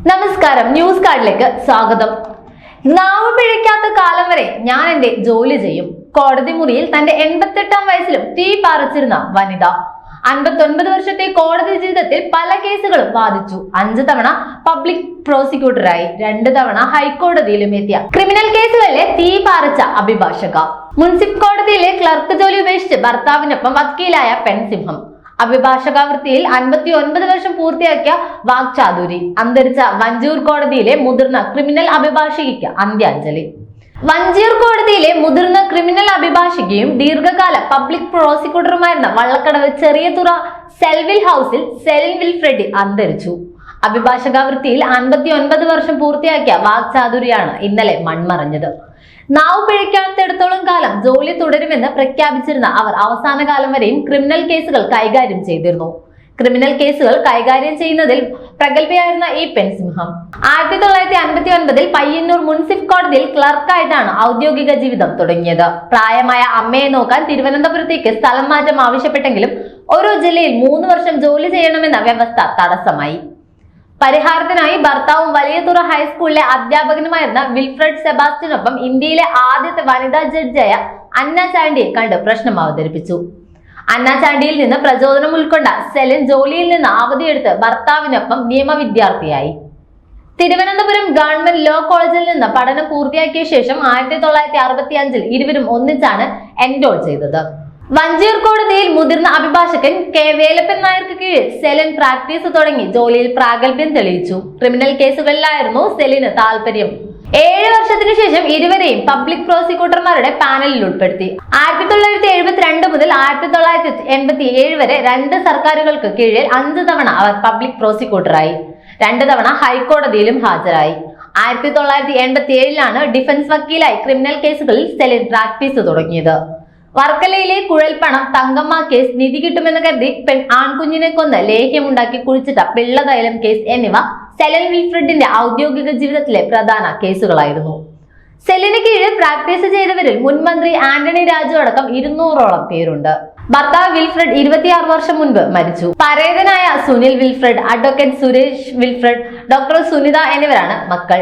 നമസ്കാരം, ന്യൂസ് കാർഡിലേക്ക് സ്വാഗതം. നാവ് പിഴയ്ക്കാത്ത കാലം വരെ ഞാൻ എന്റെ ജോലി ചെയ്യും. കോടതി മുറിയിൽ തന്റെ 88ാം വയസ്സിലും തീ പാറിച്ചിരുന്ന വനിത. 59 വർഷത്തെ കോടതി ജീവിതത്തിൽ പല കേസുകളും വാദിച്ചു. 5 തവണ പബ്ലിക് പ്രോസിക്യൂട്ടറായി, 2 തവണ ഹൈക്കോടതിയിലും എത്തിയ ക്രിമിനൽ കേസുകളിലെ തീ പാറിച്ച അഭിഭാഷക. മുനിസിപ്പൽ കോടതിയിലെ ക്ലർക്ക് ജോലി ഉപേക്ഷിച്ച് ഭർത്താവിനൊപ്പം വക്കീലായ പെൺസിംഹം. അഭിഭാഷക വൃത്തിയിൽ 59 വർഷം പൂർത്തിയാക്കിയ വാക്ചാതുരി. അന്തരിച്ച വഞ്ചിയൂർ കോടതിയിലെ മുതിർന്ന ക്രിമിനൽ അഭിഭാഷകയ്ക്ക് അന്ത്യാഞ്ജലി. വഞ്ചിയൂർ കോടതിയിലെ മുതിർന്ന ക്രിമിനൽ അഭിഭാഷകയും ദീർഘകാല പബ്ലിക് പ്രോസിക്യൂട്ടറുമായിരുന്ന വള്ളക്കടവ് ചെറിയതുറ സെൽവിൽ ഹൗസിൽ സെലിൻ വിൽഫ്രെഡ് അന്തരിച്ചു. അഭിഭാഷക വൃത്തിയിൽ 59 വർഷം പൂർത്തിയാക്കിയ വാക്ചാതുരിയാണ് ഇന്നലെ മൺമറഞ്ഞത്. നാവ് പിഴയ്ക്കാത്തിടത്തോളം കാലം ജോലി തുടരുമെന്ന് പ്രഖ്യാപിച്ചിരുന്ന അവർ അവസാന കാലം വരെയും ക്രിമിനൽ കേസുകൾ കൈകാര്യം ചെയ്തിരുന്നു. ക്രിമിനൽ കേസുകൾ കൈകാര്യം ചെയ്യുന്നതിൽ പ്രഗത്ഭയായിരുന്ന ഈ പെൺസിംഹം 1959 പയ്യന്നൂർ മുനിസിപ്പൽ കോടതിയിൽ ക്ലർക്കായിട്ടാണ് ഔദ്യോഗിക ജീവിതം തുടങ്ങിയത്. പ്രായമായ അമ്മയെ നോക്കാൻ തിരുവനന്തപുരത്തേക്ക് സ്ഥലം മാറ്റം ആവശ്യപ്പെട്ടെങ്കിലും ഓരോ ജില്ലയിൽ 3 വർഷം ജോലി ചെയ്യണമെന്ന വ്യവസ്ഥ തടസ്സമായി. പരിഹാരത്തിനായി ഭർത്താവും വലിയതുറ ഹൈസ്കൂളിലെ അധ്യാപകനുമായിരുന്ന വിൽഫ്രഡ് സെബാസ്റ്റ്യനൊപ്പം ഇന്ത്യയിലെ ആദ്യത്തെ വനിതാ ജഡ്ജായ അന്ന ചാണ്ടിയെ കണ്ട് പ്രശ്നം അവതരിപ്പിച്ചു. അന്ന ചാണ്ടിയിൽ നിന്ന് പ്രചോദനം ഉൾക്കൊണ്ട സെലിൻ ജോലിയിൽ നിന്ന് അവധിയെടുത്ത് ഭർത്താവിനൊപ്പം നിയമ വിദ്യാർത്ഥിയായി. തിരുവനന്തപുരം ഗവൺമെന്റ് ലോ കോളേജിൽ നിന്ന് പഠനം പൂർത്തിയാക്കിയ ശേഷം 1965 ഇരുവരും ഒന്നിച്ചാണ് എൻറോൾ ചെയ്തത്. വഞ്ചിയൂർ കോടതിയിൽ മുതിർന്ന അഭിഭാഷകൻ കെ വേലപ്പൻ നായർക്ക് കീഴിൽ സെലിൻ പ്രാക്ടീസ് തുടങ്ങി ജോലിയിൽ പ്രാഗൽഭ്യം തെളിയിച്ചു. ക്രിമിനൽ കേസുകളിലായിരുന്നു സെലിന് താല്പര്യം. 7 വർഷത്തിനു ശേഷം ഇരുവരെയും പബ്ലിക് പ്രോസിക്യൂട്ടർമാരുടെ പാനലിൽ ഉൾപ്പെടുത്തി. 1972 മുതൽ 1987 വരെ 2 സർക്കാരുകൾക്ക് കീഴിൽ 5 തവണ അവർ പബ്ലിക് പ്രോസിക്യൂട്ടറായി, 2 തവണ ഹൈക്കോടതിയിലും ഹാജരായി. 1987 ഡിഫൻസ് വക്കീലായി ക്രിമിനൽ കേസുകളിൽ സെലിൻ പ്രാക്ടീസ് തുടങ്ങിയത്. വർക്കലയിലെ കുഴൽപ്പണം തങ്കമ്മ കേസ്, നിധി കിട്ടുമെന്ന് കരുതി ആൺകുഞ്ഞിനെ കൊന്ന് ലേഹ്യമുണ്ടാക്കി കുഴിച്ചിട്ട പിള്ളതൈലം കേസ് എന്നിവ സെലിൻ വിൽഫ്രെഡിന്റെ ഔദ്യോഗിക ജീവിതത്തിലെ പ്രധാന കേസുകളായിരുന്നു. സെലിന് കീഴിൽ പ്രാക്ടീസ് ചെയ്തവരിൽ മുൻമന്ത്രി ആന്റണി രാജു അടക്കം 200ഓളം പേരുണ്ട്. ഭർത്താവ് വിൽഫ്രെഡ് 26 വർഷം മുൻപ് മരിച്ചു. പരേതനായ Sunil Wilfred, advocate Suresh Wilfred, doctor Sunitha എന്നിവരാണ് മക്കൾ.